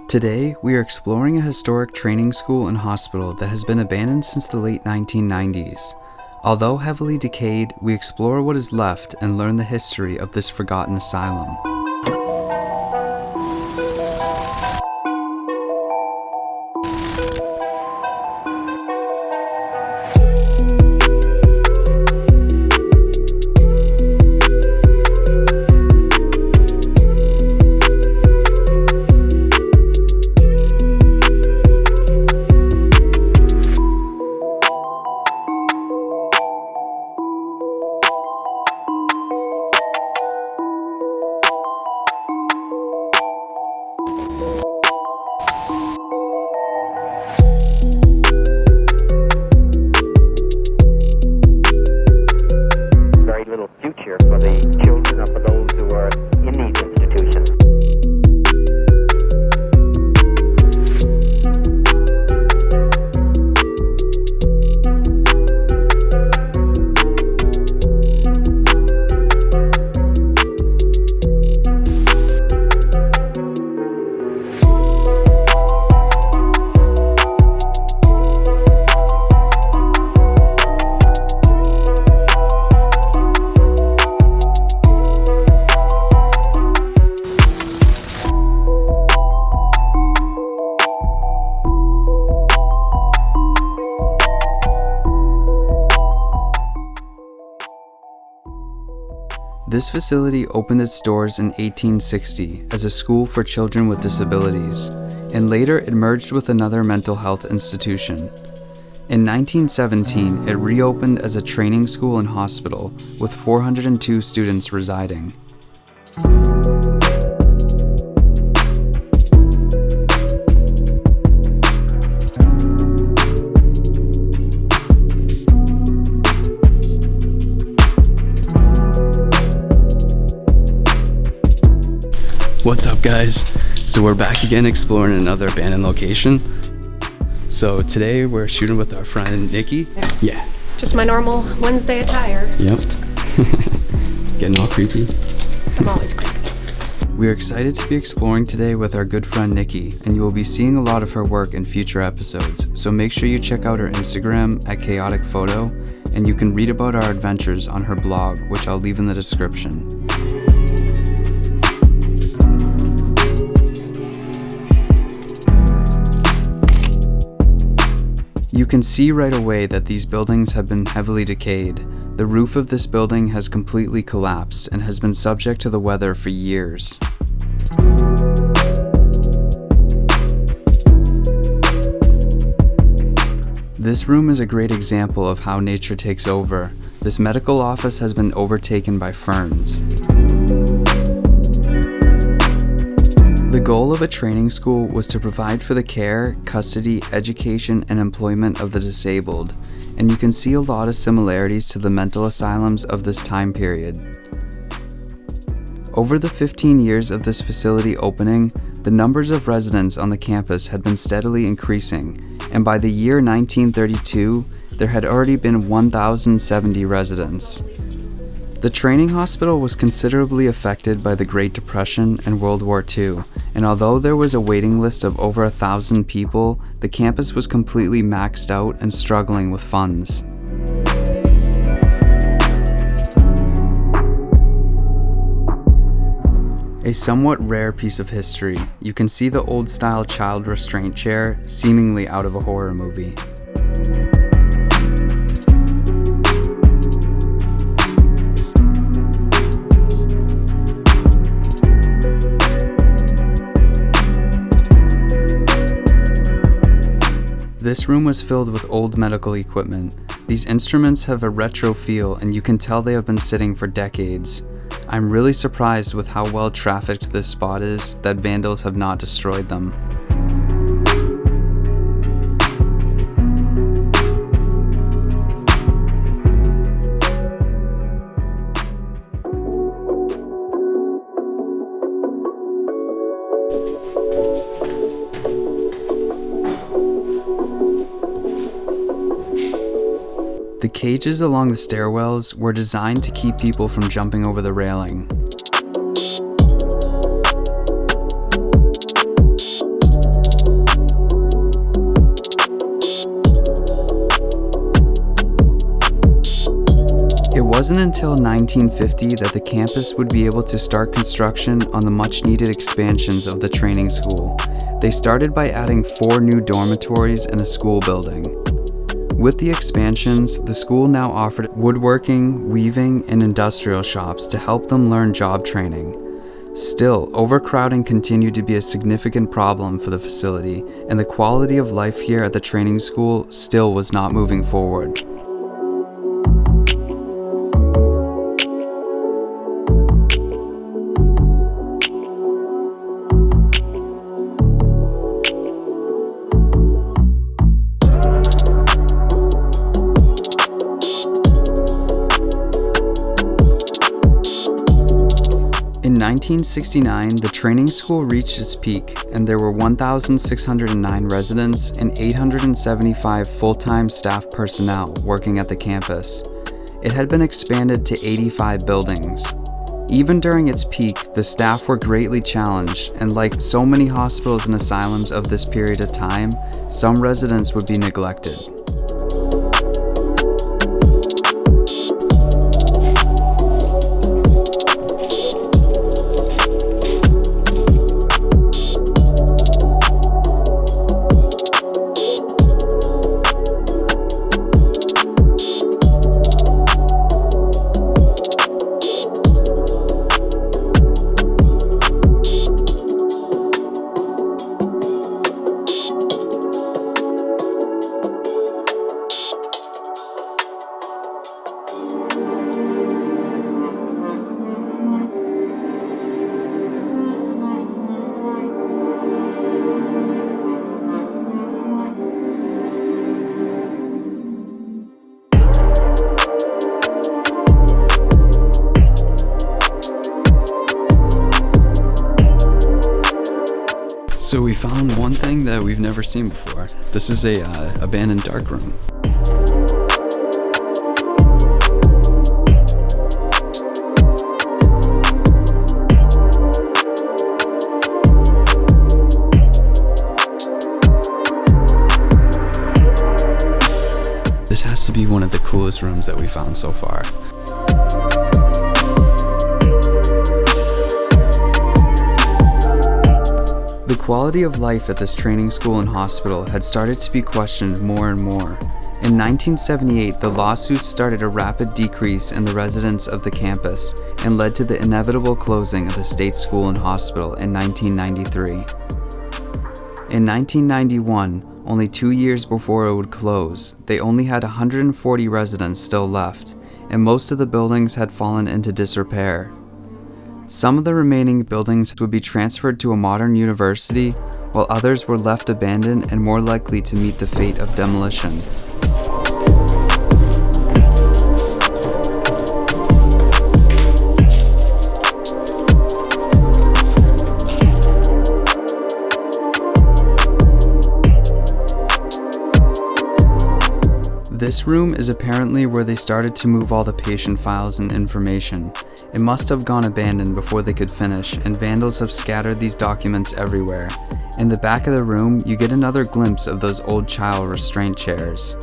Today, we are exploring a historic training school and hospital that has been abandoned since the late 1990s. Although heavily decayed, we explore what is left and learn the history of this forgotten asylum. Future for the children or for those who are in these institutions. This facility opened its doors in 1860 as a school for children with disabilities, and later it merged with another mental health institution. In 1917, it reopened as a training school and hospital, with 402 students residing. What's up, guys? So we're back again exploring another abandoned location. So today we're shooting with our friend Nikki. Yeah. Just my normal Wednesday attire. Yep. Getting all creepy. I'm always creepy. We are excited to be exploring today with our good friend Nikki, and you will be seeing a lot of her work in future episodes. So make sure you check out her Instagram at chaotiquephoto, and you can read about our adventures on her blog, which I'll leave in the description. You can see right away that these buildings have been heavily decayed. The roof of this building has completely collapsed and has been subject to the weather for years. This room is a great example of how nature takes over. This medical office has been overtaken by ferns. The goal of a training school was to provide for the care, custody, education, and employment of the disabled, and you can see a lot of similarities to the mental asylums of this time period. Over the 15 years of this facility opening, the numbers of residents on the campus had been steadily increasing, and by the year 1932, there had already been 1,070 residents. The training hospital was considerably affected by the Great Depression and World War II, and although there was a waiting list of over 1,000 people, the campus was completely maxed out and struggling with funds. A somewhat rare piece of history, you can see the old-style child restraint chair, seemingly out of a horror movie. This room was filled with old medical equipment. These instruments have a retro feel, and you can tell they have been sitting for decades. I'm really surprised with how well trafficked this spot is that vandals have not destroyed them. The cages along the stairwells were designed to keep people from jumping over the railing. wasn't until 1950 that the campus would be able to start construction on the much-needed expansions of the training school. They started by adding 4 new dormitories and a school building. With the expansions, the school now offered woodworking, weaving, and industrial shops to help them learn job training. Still, overcrowding continued to be a significant problem for the facility, and the quality of life here at the training school still was not moving forward. In 1969, the training school reached its peak, and there were 1,609 residents and 875 full-time staff personnel working at the campus. It had been expanded to 85 buildings. Even during its peak, the staff were greatly challenged, and like so many hospitals and asylums of this period of time, some residents would be neglected. So we found one thing that we've never seen before. This is a abandoned darkroom. This has to be one of the coolest rooms that we found so far. The quality of life at this training school and hospital had started to be questioned more and more. In 1978, the lawsuits started a rapid decrease in the residents of the campus and led to the inevitable closing of the state school and hospital in 1993. In 1991, only 2 years before it would close, they only had 140 residents still left, and most of the buildings had fallen into disrepair. Some of the remaining buildings would be transferred to a modern university, while others were left abandoned and more likely to meet the fate of demolition. This room is apparently where they started to move all the patient files and information. It must have gone abandoned before they could finish, and vandals have scattered these documents everywhere. In the back of the room, you get another glimpse of those old child restraint chairs.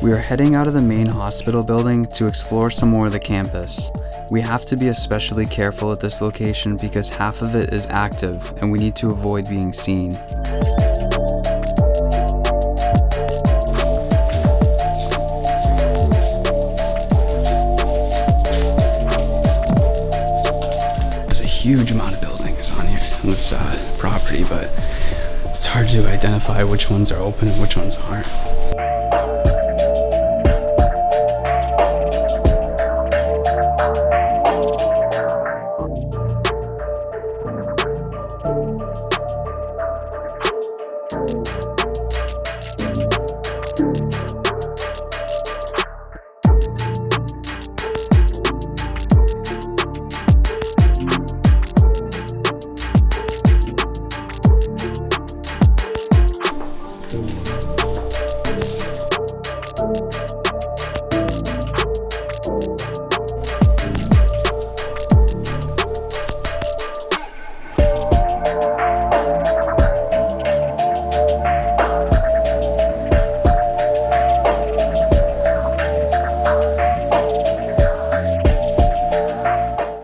We are heading out of the main hospital building to explore some more of the campus. We have to be especially careful at this location because half of it is active and we need to avoid being seen. There's a huge amount of buildings on here on this property, but it's hard to identify which ones are open and which ones aren't.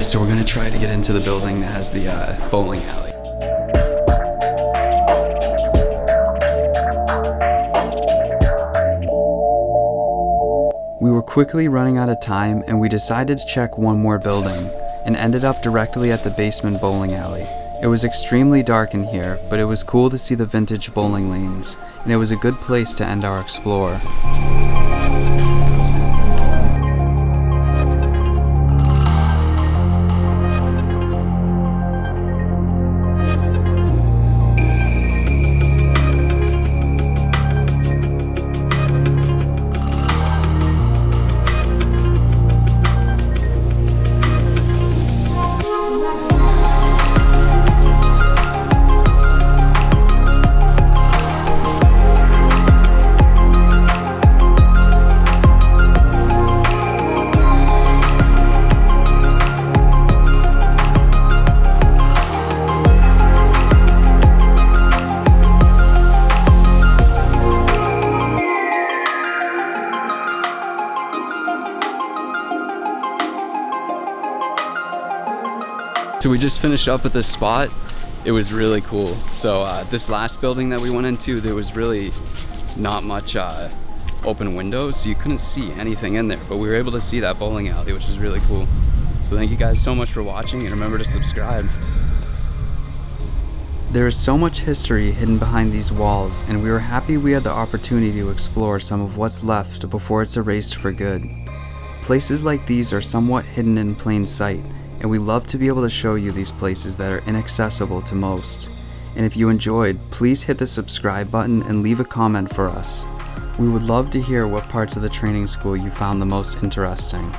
So we're gonna try to get into the building that has the bowling alley. We were quickly running out of time and we decided to check one more building and ended up directly at the basement bowling alley. It was extremely dark in here, but it was cool to see the vintage bowling lanes, and it was a good place to end our explore. So we just finished up at this spot. It was really cool. So this last building that we went into, there was really not much open windows, so you couldn't see anything in there, but we were able to see that bowling alley, which was really cool. So thank you guys so much for watching, and remember to subscribe. There is so much history hidden behind these walls, and we were happy we had the opportunity to explore some of what's left before it's erased for good. Places like these are somewhat hidden in plain sight, and we love to be able to show you these places that are inaccessible to most. And if you enjoyed, please hit the subscribe button and leave a comment for us. We would love to hear what parts of the training school you found the most interesting.